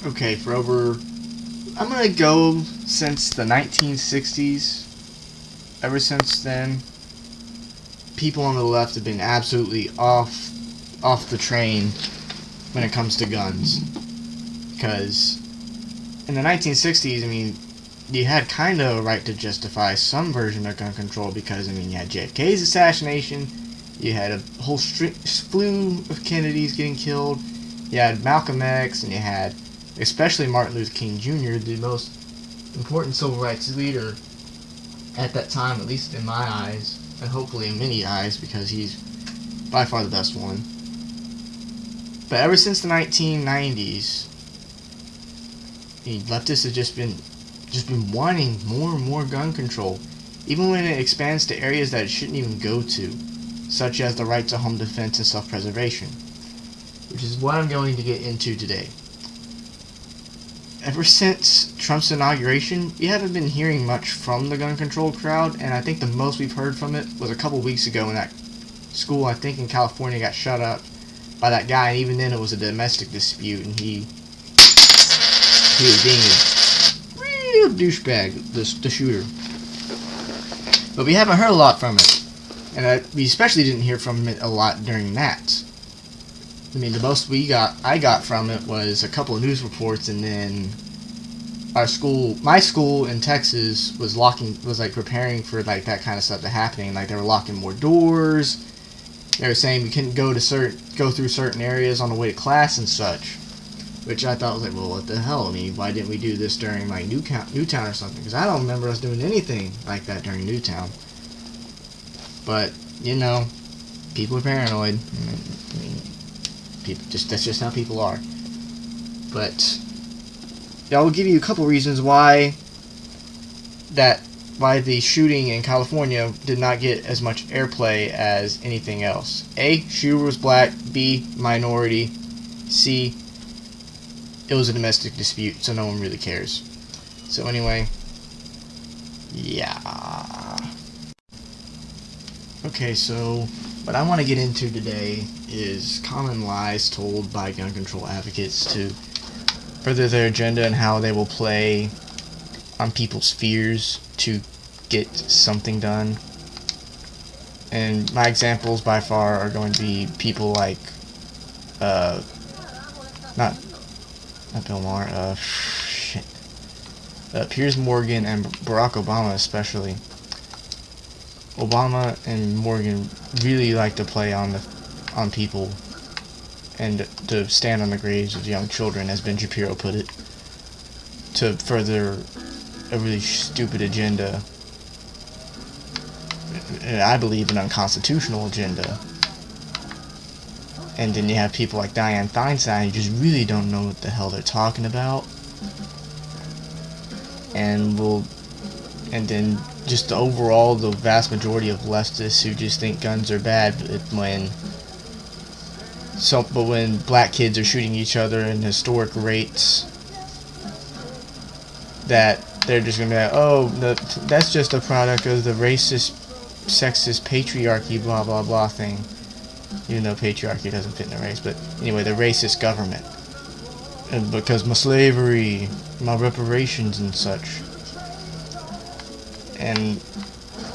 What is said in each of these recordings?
Okay, for over, I'm gonna go since the 1960s. Ever since then, people on the left have been absolutely off the train when it comes to guns. Because in the 1960s, I mean, you had kind of a right to justify some version of gun control because, I mean, you had JFK's assassination, you had a whole slew of Kennedys getting killed, you had Malcolm X, and you had, especially Martin Luther King Jr., the most important civil rights leader at that time, at least in my eyes, and hopefully in many eyes, because he's by far the best one. But ever since the 1990s, leftists have just been wanting more and more gun control, even when it expands to areas that it shouldn't even go to, such as the right to home defense and self-preservation, which is what I'm going to get into today. Ever since Trump's inauguration, we haven't been hearing much from the gun control crowd, and I think the most we've heard from it was a couple weeks ago when that school, I think in California, got shut up by that guy, and even then it was a domestic dispute, and he was being a real douchebag, the shooter. But we haven't heard a lot from it, and we especially didn't hear from it a lot during that. I mean, the most I got from it was a couple of news reports, and then my school in Texas was like preparing for like that kind of stuff to happening. Like they were locking more doors. They were saying we couldn't go through certain areas on the way to class and such, which I thought was like, well, what the hell? I mean, why didn't we do this during like Newtown or something? Because I don't remember us doing anything like that during Newtown. But you know, people are paranoid. I mean, that's just how people are. But I will give you a couple reasons why the shooting in California did not get as much airplay as anything else. A, shooter was black. B, minority. C, it was a domestic dispute, so no one really cares. So anyway, yeah. Okay, so what I want to get into today is common lies told by gun control advocates to further their agenda and how they will play on people's fears to get something done. And my examples by far are going to be people like not Bill Maher, Piers Morgan and Barack Obama especially. Obama and Morgan really like to play on people and to stand on the graves of young children, as Ben Shapiro put it, to further a really stupid agenda, and I believe an unconstitutional agenda. And then you have people like Dianne Feinstein who just really don't know what the hell they're talking about, and then just overall the vast majority of leftists who just think guns are bad, but when black kids are shooting each other in historic rates, that they're just gonna be like, oh, that's just a product of the racist, sexist, patriarchy, blah blah blah thing. Even though patriarchy doesn't fit in the race, but anyway, the racist government, and because my slavery, my reparations and such. And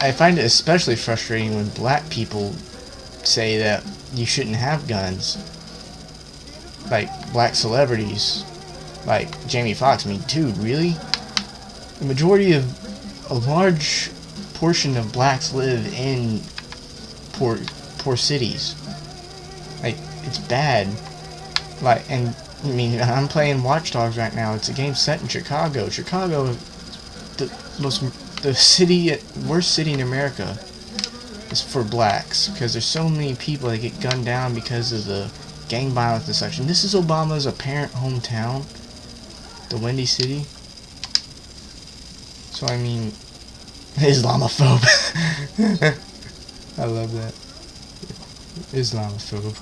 I find it especially frustrating when black people say that you shouldn't have guns. Like black celebrities, like Jamie Foxx. I mean, dude, really? A large portion of blacks live in poor cities. Like, it's bad. Like, and I mean, I'm playing Watch Dogs right now. It's a game set in Chicago. Chicago, the worst city in America is for blacks, because there's so many people that get gunned down because of the gang violence and such. And this is Obama's apparent hometown, the Windy City. So I mean, Islamophobe. I love that. Islamophobe.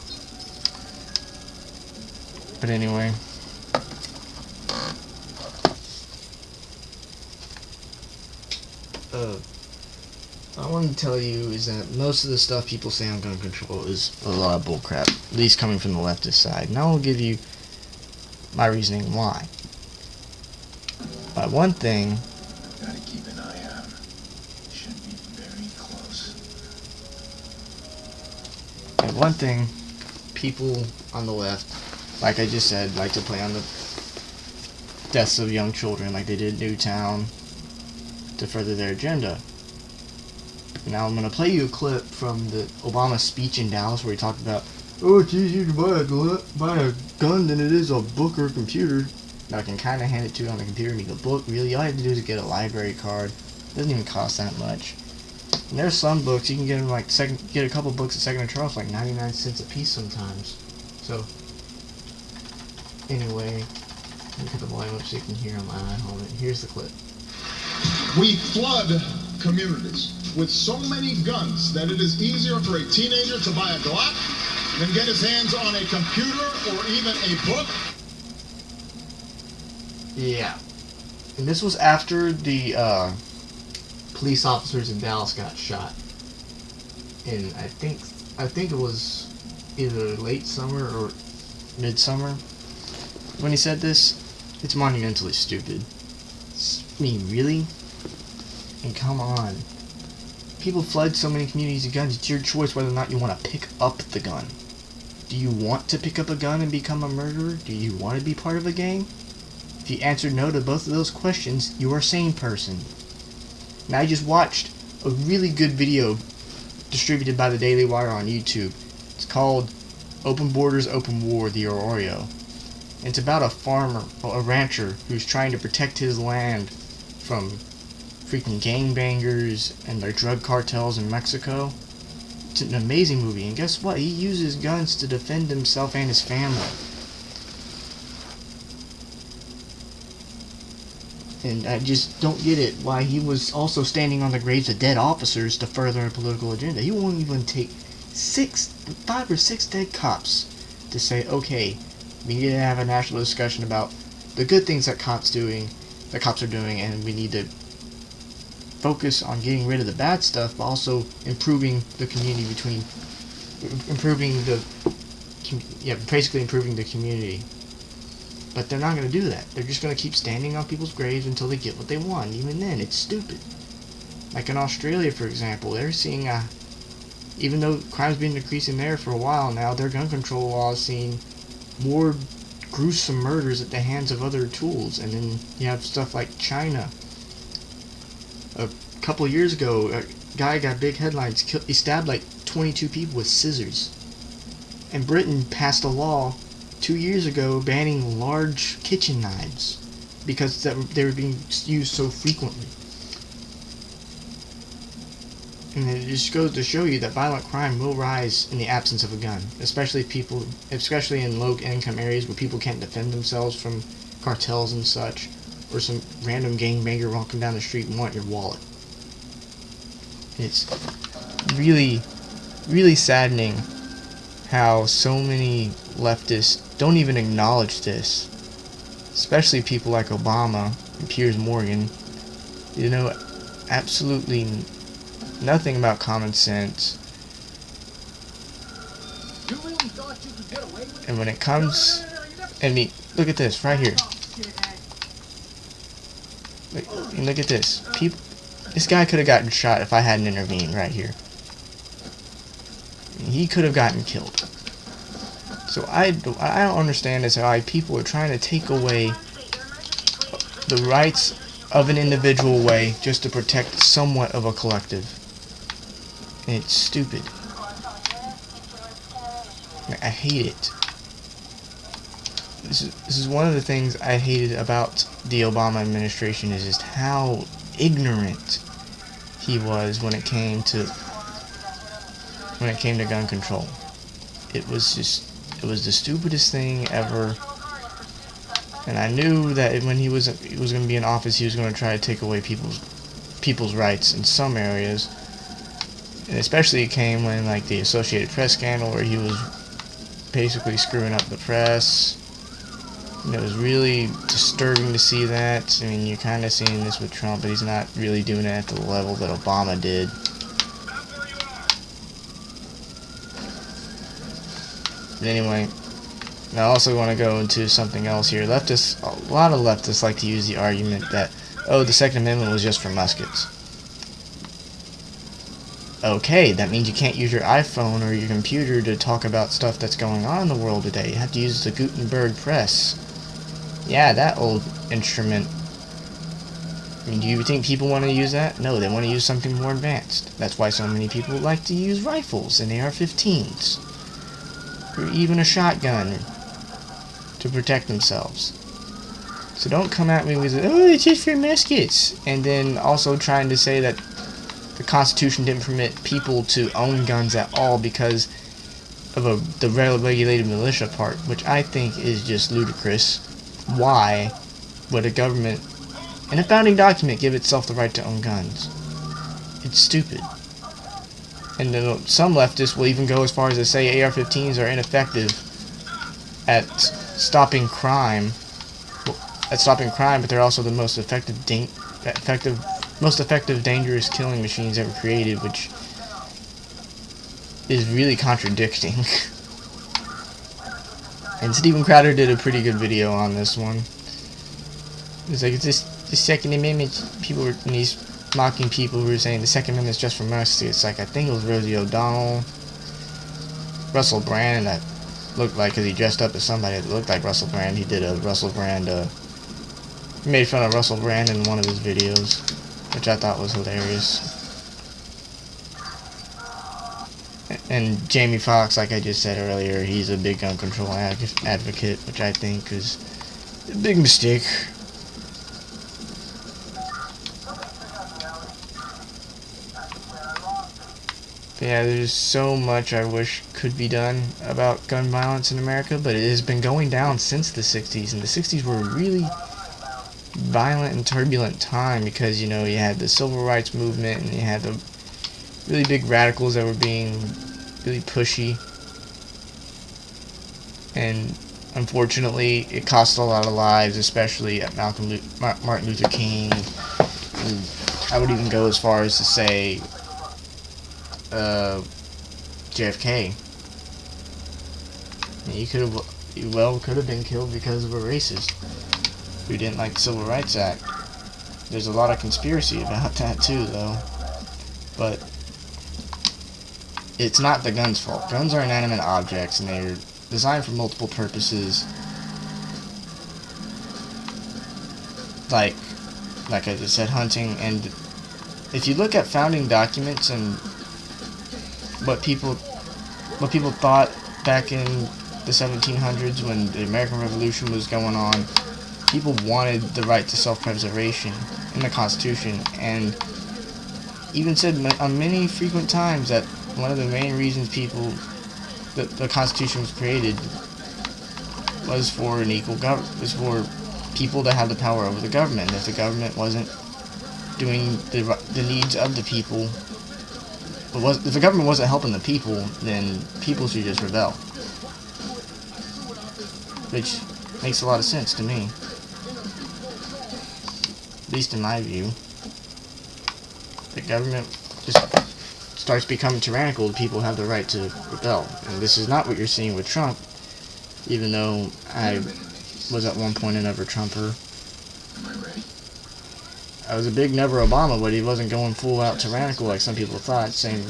But anyway. I want to tell you is that most of the stuff people say on gun control is a lot of bullcrap, at least coming from the leftist side. And I will give you my reasoning why. One thing, Gotta keep an eye out. Should be very close. one thing, people on the left, like I just said, like to play on the deaths of young children like they did Newtown to further their agenda. Now I'm going to play you a clip from the Obama speech in Dallas where he talked about, oh, it's easier to buy a gun than it is a book or a computer. Now I can kind of hand it to you on the computer and you go, book? Really? All you have to do is get a library card. It doesn't even cost that much. And there's some books, you can get them like get a couple books at Second and Charles for like 99 cents a piece sometimes. So, anyway, let me put the volume up so you can hear on my iPhone. Here's the clip. We flood communities with so many guns that it is easier for a teenager to buy a Glock than get his hands on a computer or even a book. Yeah. And this was after the police officers in Dallas got shot. And I think it was either late summer or midsummer when he said this. It's monumentally stupid. I mean, really? And come on. People flood so many communities with guns. It's your choice whether or not you want to pick up the gun. Do you want to pick up a gun and become a murderer? Do you want to be part of a gang? If you answered no to both of those questions, you are a sane person. And I just watched a really good video distributed by the Daily Wire on YouTube. It's called Open Borders, Open War, the Arroyo. And it's about a farmer, a rancher, who's trying to protect his land from freaking gangbangers and their drug cartels in Mexico. It's an amazing movie, and guess what? He uses guns to defend himself and his family. And I just don't get it, why he was also standing on the graves of dead officers to further a political agenda. He won't even take 5 or 6 dead cops to say, okay, we need to have a national discussion about the good things that cops are doing, and we need to focus on getting rid of the bad stuff, but also improving the community basically improving the community. But they're not going to do that. They're just going to keep standing on people's graves until they get what they want. Even then, it's stupid. Like in Australia, for example, they're seeing, even though crime's been decreasing there for a while now, their gun control law is seeing more gruesome murders at the hands of other tools. And then you have stuff like China. A couple of years ago, a guy got big headlines. He stabbed like 22 people with scissors. And Britain passed a law 2 years ago banning large kitchen knives because they were being used so frequently. And it just goes to show you that violent crime will rise in the absence of a gun, especially in low-income areas where people can't defend themselves from cartels and such, or some random gangbanger walking down the street and want your wallet. And it's really, really saddening how so many leftists don't even acknowledge this, especially people like Obama and Piers Morgan. You know absolutely nothing about common sense. And when it comes, look at this right here. Look at this. This guy could have gotten shot if I hadn't intervened right here. He could have gotten killed. So I don't understand this, why people are trying to take away the rights of an individual way just to protect somewhat of a collective. And it's stupid. I hate it. This is one of the things I hated about the Obama administration, is just how ignorant he was when it came to gun control. It was the stupidest thing ever. And I knew that when he was going to be in office, he was going to try to take away people's rights in some areas. And especially it came when, like, the Associated Press scandal, where he was basically screwing up the press. And it was really disturbing to see that. I mean, you're kind of seeing this with Trump, but he's not really doing it at the level that Obama did. But anyway, And I also want to go into something else here. Leftists, a lot of leftists like to use the argument that, oh, the Second Amendment was just for muskets. Okay, that means you can't use your iPhone or your computer to talk about stuff that's going on in the world today. You have to use the Gutenberg press. Yeah, that old instrument. I mean, do you think people want to use that? No, they want to use something more advanced. That's why so many people like to use rifles and AR-15s. Or even a shotgun to protect themselves. So don't come at me with, oh, it's just for muskets. And then also trying to say that the Constitution didn't permit people to own guns at all because of the regulated militia part, which I think is just ludicrous. Why would a government, in a founding document, give itself the right to own guns? It's stupid. And then some leftists will even go as far as to say AR-15s are ineffective at stopping crime. But they're also the most effective, dangerous killing machines ever created, which is really contradicting. And Steven Crowder did a pretty good video on this one. It's like, it's just the Second Amendment. People were, and he's mocking people who were saying the Second Amendment is just for mercy. It's like, I think it was Rosie O'Donnell, Russell Brand, that looked like, because he dressed up as somebody that looked like Russell Brand. He did a Russell Brand, he made fun of Russell Brand in one of his videos, which I thought was hilarious. And Jamie Foxx, like I just said earlier, he's a big gun control advocate, which I think is a big mistake. But yeah, there's so much I wish could be done about gun violence in America, but it has been going down since the 60s, and the 60s were a really violent and turbulent time because, you know, you had the civil rights movement and you had the really big radicals that were being really pushy, and unfortunately it cost a lot of lives, especially at Martin Luther King, and I would even go as far as to say JFK. He could have been killed because of a racist who didn't like the Civil Rights Act. There's a lot of conspiracy about that too, though. But it's not the gun's fault. Guns are inanimate objects, and they're designed for multiple purposes. Like I just said, hunting. And if you look at founding documents and what people thought back in the 1700s when the American Revolution was going on, people wanted the right to self-preservation in the Constitution, and even said on many frequent times that one of the main reasons the Constitution was created was for an equal government, was for people to have the power over the government. And if the government wasn't doing the needs of the people, if the government wasn't helping the people, then people should just rebel. Which makes a lot of sense to me. At least in my view. The government just starts becoming tyrannical, the people have the right to rebel. And this is not what you're seeing with Trump, even though I was at one point a never Trumper. I was a big never Obama, but he wasn't going full out tyrannical like some people thought, saying,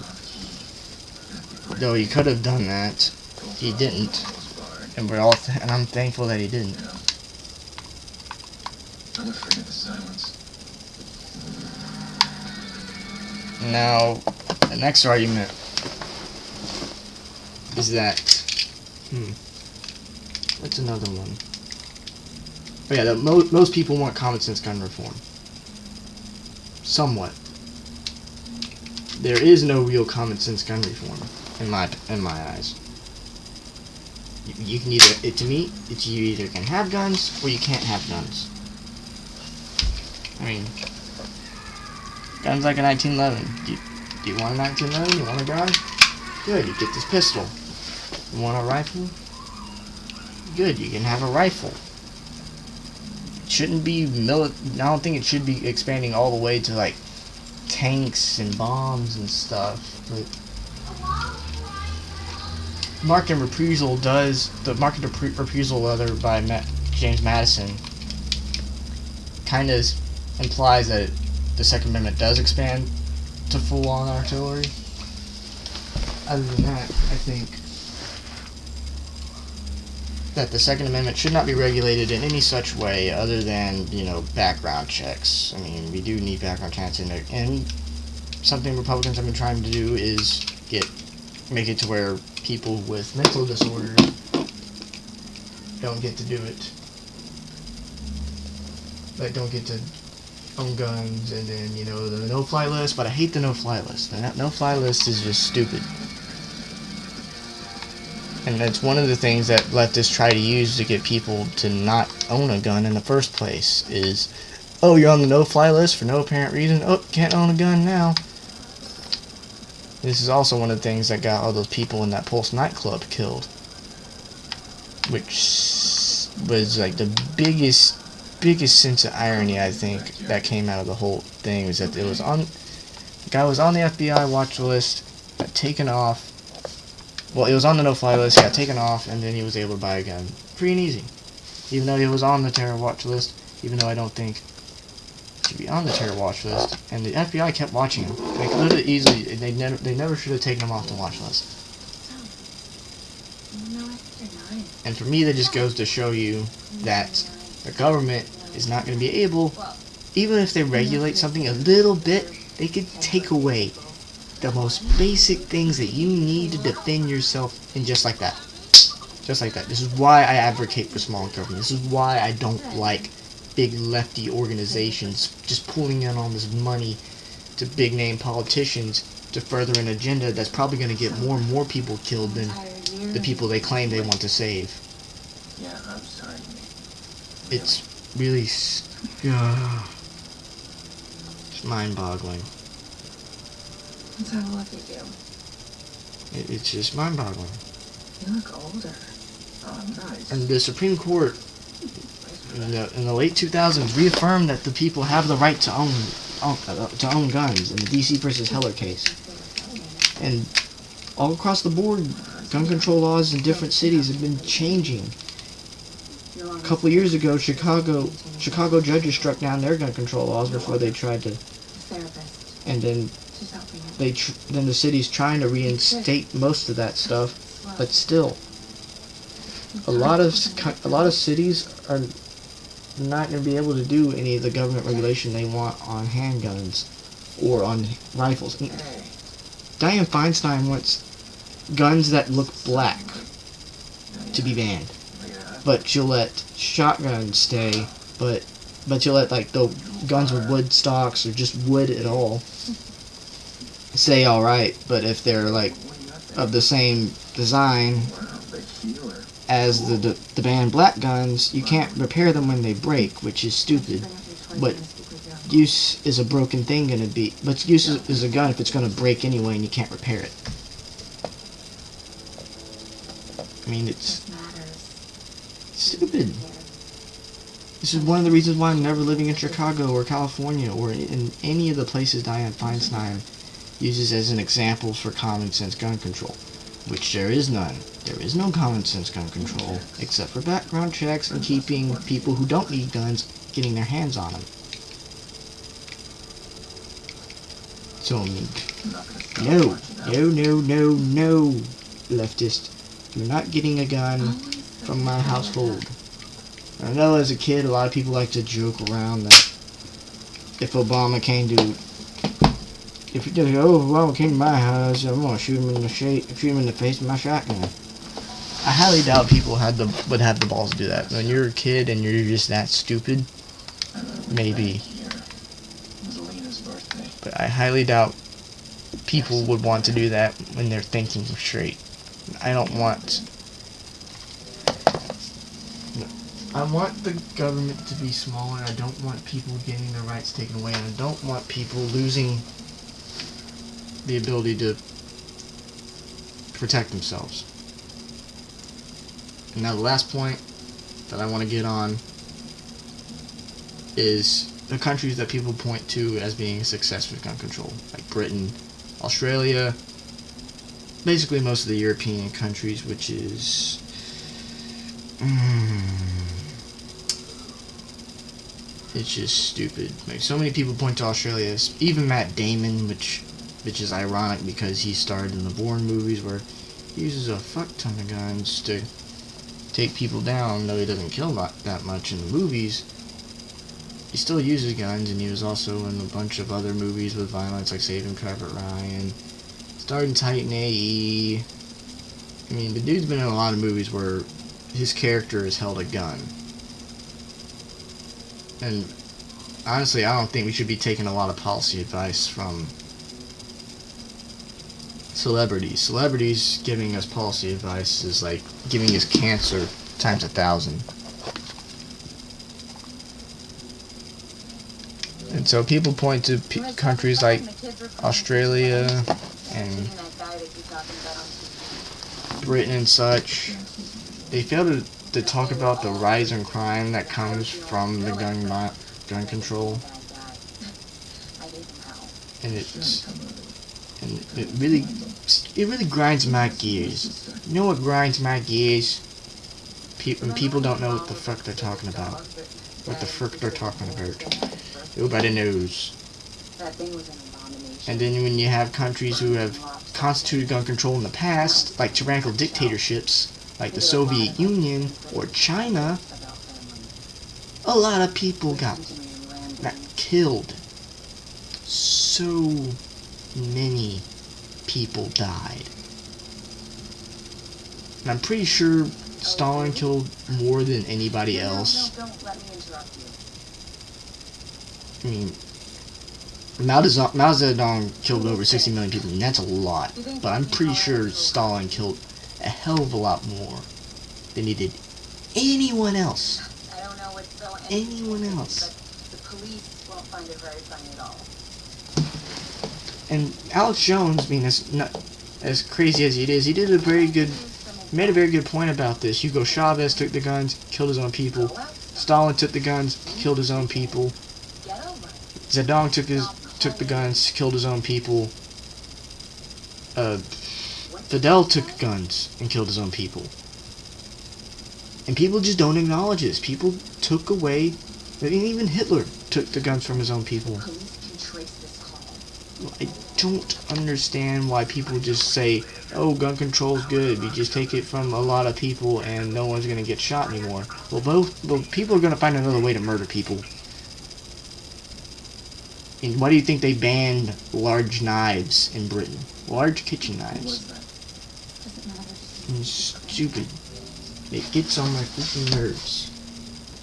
though he could have done that, he didn't. And and I'm thankful that he didn't. I'm afraid of the silence. Now, the next argument is that, what's another one? Oh yeah, that most people want common sense gun reform. Somewhat. There is no real common sense gun reform in my eyes. You can either, to me, it's you either can have guns or you can't have guns. I mean, guns like a 1911. Do you want a 1911? You want a gun? Good, you get this pistol. You want a rifle? Good, you can have a rifle. It shouldn't be I don't think it should be expanding all the way to like tanks and bombs and stuff. But market reprisal does, the market reprisal letter by James Madison kind of implies that the Second Amendment does expand to full-on artillery. Other than that, I think that the Second Amendment should not be regulated in any such way other than, background checks. I mean, we do need background checks in there, and something Republicans have been trying to do is make it to where people with mental disorders don't get to do it. Like, don't get to own guns, and then, the no-fly list, but I hate the no-fly list. The no-fly list is just stupid. And that's one of the things that leftists try to use to get people to not own a gun in the first place is, oh, you're on the no-fly list for no apparent reason. Oh, can't own a gun now. This is also one of the things that got all those people in that Pulse nightclub killed. Which was like the biggest sense of irony, I think, that came out of the whole thing, was that the guy was on the FBI watch list, got taken off. Well, it was on the no-fly list, got taken off, and then he was able to buy a gun. Free and easy. Even though he was on the terror watch list, even though I don't think he should be on the terror watch list, and the FBI kept watching him. They could have easily, they never should have taken him off the watch list. And for me, that just goes to show you that the government is not going to be able, even if they regulate something a little bit, they could take away the most basic things that you need to defend yourself, and just like that. Just like that. This is why I advocate for small government. This is why I don't like big lefty organizations just pulling in all this money to big name politicians to further an agenda that's probably going to get more and more people killed than the people they claim they want to save. Yeah, I'm sorry. It's really it's mind-boggling. Let's have a look at you. It's just mind-boggling. You look older. Oh, nice. And the Supreme Court in the late 2000s reaffirmed that the people have the right to own guns in the DC versus Heller case. And all across the board, gun control laws in different cities have been changing. A couple of years ago, Chicago judges struck down their gun control laws before they tried to, and then then the city's trying to reinstate most of that stuff, but still, a lot of cities are not going to be able to do any of the government regulation they want on handguns or on rifles. Dianne Feinstein wants guns that look black to be banned, but she'll let shotguns stay, but you'll let like the guns with wood stocks or just wood at all stay alright, but if they're like of the same design as the banned black guns, you can't repair them when they break, which is stupid. But use is a broken thing gonna be, but use is a gun if it's gonna break anyway and you can't repair it. I mean, it's stupid. This is one of the reasons why I'm never living in Chicago or California or in any of the places Dianne Feinstein uses as an example for common sense gun control, which there is none. There is no common sense gun control except for background checks and keeping people who don't need guns getting their hands on them. So, no, leftist, you're not getting a gun from my household. I know as a kid, a lot of people like to joke around that if Obama came to my house, I'm gonna shoot him in the face with my shotgun. I highly doubt people would have the balls to do that. When you're a kid and you're just that stupid, maybe. But I highly doubt people would want to do that when they're thinking straight. I want the government to be smaller. I don't want people getting their rights taken away. And I don't want people losing the ability to protect themselves. And now the last point that I want to get on is the countries that people point to as being a success with gun control, like Britain, Australia, basically most of the European countries, which is it's just stupid. Like, so many people point to Australia, even Matt Damon, which is ironic because he starred in the Bourne movies where he uses a fuck ton of guns to take people down, though he doesn't kill that much in the movies. He still uses guns, and he was also in a bunch of other movies with violence, like Saving Private Ryan, starred in Titan AE. I mean, the dude's been in a lot of movies where his character has held a gun. And honestly, I don't think we should be taking a lot of policy advice from celebrities. Celebrities giving us policy advice is like giving us cancer times 1,000. And so people point to countries like Australia and Britain and such. They fail to talk about the rise in crime that comes from the gun control. And it really grinds my gears. You know what grinds my gears? When people don't know what the fuck they're talking about. What the frick they're talking about. Nobody knows. And then when you have countries who have constituted gun control in the past, like tyrannical dictatorships, like the Soviet Union or China, a lot of people got killed. So many people died. And I'm pretty sure Stalin killed more than anybody else. Don't let me interrupt you. I mean, Mao Zedong killed over 60 million people, and that's a lot. But I'm pretty sure Stalin killed a hell of a lot more than he did anyone else. I don't know what's so Anyone else. but the police won't find it very funny at all. And Alex Jones, I mean, as crazy as he is, he made a very good point about this. Hugo Chavez took the guns, killed his own people. Stalin took the guns, killed his own people. Zedong took the guns, killed his own people. Fidel took guns and killed his own people. And people just don't acknowledge this. People took away, even Hitler took the guns from his own people. I don't understand why people just say, oh, gun control's good, we just take it from a lot of people and no one's gonna get shot anymore. Well, people are gonna find another way to murder people. And why do you think they banned large knives in Britain? Large kitchen knives. It's stupid. It gets on my freaking nerves.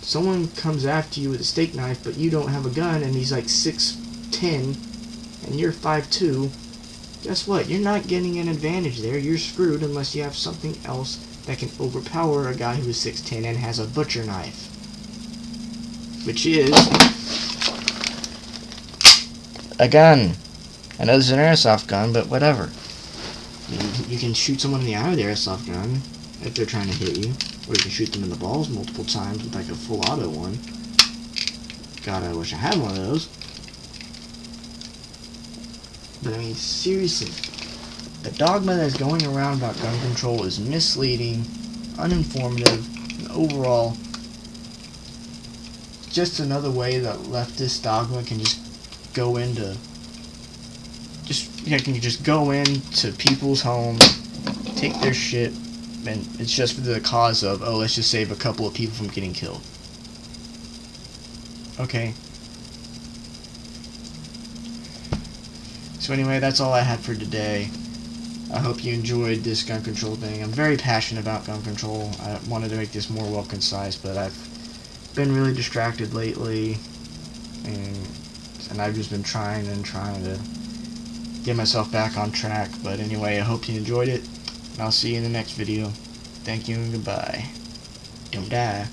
Someone comes after you with a steak knife, but you don't have a gun, and he's like 6'10", and you're 5'2". Guess what? You're not getting an advantage there. You're screwed unless you have something else that can overpower a guy who is 6'10" and has a butcher knife. Which is a gun. I know this is an airsoft gun, but whatever. You can shoot someone in the eye with the airsoft gun if they're trying to hit you. Or you can shoot them in the balls multiple times with like a full auto one. God, I wish I had one of those. But I mean, seriously, the dogma that's going around about gun control is misleading, uninformative, and overall just another way that leftist dogma can just go into go into people's homes, take their shit, and it's just for the cause of, oh, let's just save a couple of people from getting killed. Okay. So anyway, that's all I had for today. I hope you enjoyed this gun control thing. I'm very passionate about gun control. I wanted to make this more well concise, but I've been really distracted lately, and I've just been trying to get myself back on track. But anyway, I hope you enjoyed it, and I'll see you in the next video. Thank you and goodbye. Don't die.